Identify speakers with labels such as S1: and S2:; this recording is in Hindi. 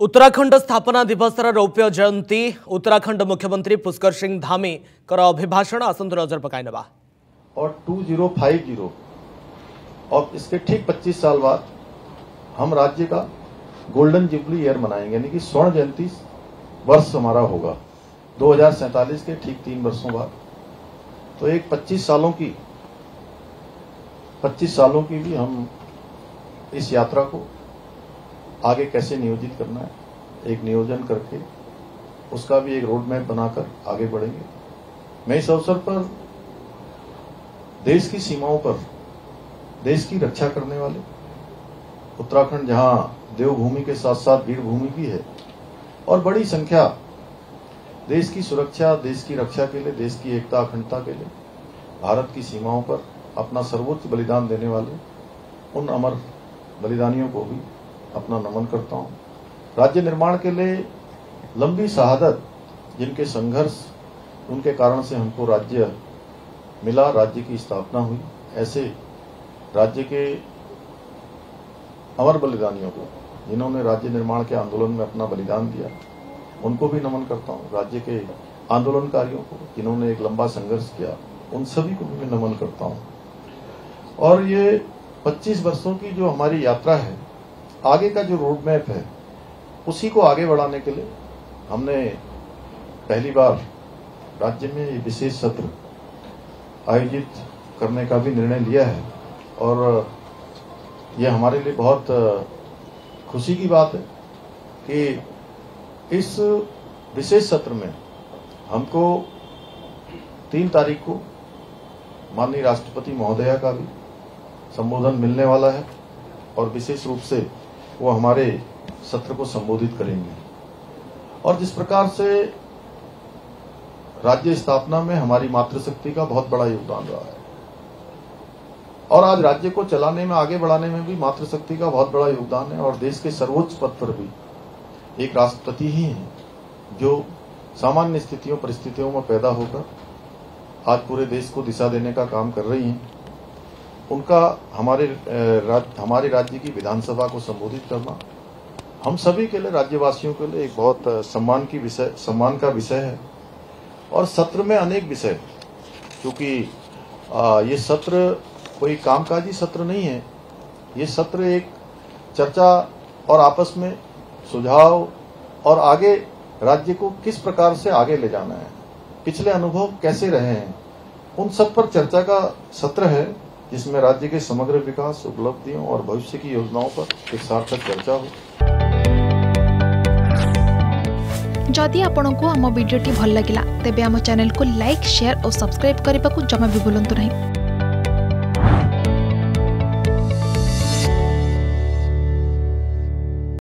S1: उत्तराखंड स्थापना दिवसर रौप्य जयंती उत्तराखंड मुख्यमंत्री पुष्कर सिंह धामी अभिभाषण आसंतु नजर पकाई नवा
S2: और 2050 और इसके ठीक 25 साल बाद हम राज्य का गोल्डन जुबली ईयर मनाएंगे, यानी कि स्वर्ण जयंती वर्ष हमारा होगा 2047 के ठीक 3 वर्षों बाद। तो एक 25 सालों की भी हम इस यात्रा को आगे कैसे नियोजित करना है, एक नियोजन करके उसका भी एक रोड मैप बनाकर आगे बढ़ेंगे। मैं इस अवसर पर देश की सीमाओं पर देश की रक्षा करने वाले उत्तराखंड, जहां देवभूमि के साथ साथ वीर भूमि भी है और बड़ी संख्या देश की सुरक्षा, देश की रक्षा के लिए, देश की एकता अखंडता के लिए भारत की सीमाओं पर अपना सर्वोच्च बलिदान देने वाले उन अमर बलिदानियों को भी अपना नमन करता हूं। राज्य निर्माण के लिए लंबी शहादत, जिनके संघर्ष, उनके कारण से हमको राज्य मिला, राज्य की स्थापना हुई, ऐसे राज्य के अमर बलिदानियों को, जिन्होंने राज्य निर्माण के आंदोलन में अपना बलिदान दिया, उनको भी नमन करता हूं। राज्य के आंदोलनकारियों को, जिन्होंने एक लंबा संघर्ष किया, उन सभी को भी मैं नमन करता हूं। और ये 25 वर्षों की जो हमारी यात्रा है, आगे का जो रोड मैप है, उसी को आगे बढ़ाने के लिए हमने पहली बार राज्य में ये विशेष सत्र आयोजित करने का भी निर्णय लिया है। और ये हमारे लिए बहुत खुशी की बात है कि इस विशेष सत्र में हमको 3 तारीख को माननीय राष्ट्रपति महोदया का भी संबोधन मिलने वाला है और विशेष रूप से वो हमारे सत्र को संबोधित करेंगे। और जिस प्रकार से राज्य स्थापना में हमारी मातृशक्ति का बहुत बड़ा योगदान रहा है और आज राज्य को चलाने में, आगे बढ़ाने में भी मातृशक्ति का बहुत बड़ा योगदान है। और देश के सर्वोच्च पद पर भी एक राष्ट्रपति ही है जो सामान्य स्थितियों, परिस्थितियों में पैदा होकर आज पूरे देश को दिशा देने का काम कर रही हैं। उनका हमारे राज्य की विधानसभा को संबोधित करना हम सभी के लिए, राज्यवासियों के लिए एक बहुत सम्मान का विषय है। और सत्र में अनेक विषय, क्योंकि ये सत्र कोई कामकाजी सत्र नहीं है, ये सत्र एक चर्चा और आपस में सुझाव और आगे राज्य को किस प्रकार से आगे ले जाना है, पिछले अनुभव कैसे रहे हैं, उन सब पर चर्चा का सत्र है, जिसमें राज्य के समग्र विकास, उपलब्धियों और भविष्य की योजनाओं पर एक सार्थक चर्चा हो।
S3: जदि आपंक आम भिडी भल लगा तेब आम चैनल को लाइक, शेयर और सब्सक्राइब करने को जमा भी भूलु नहीं।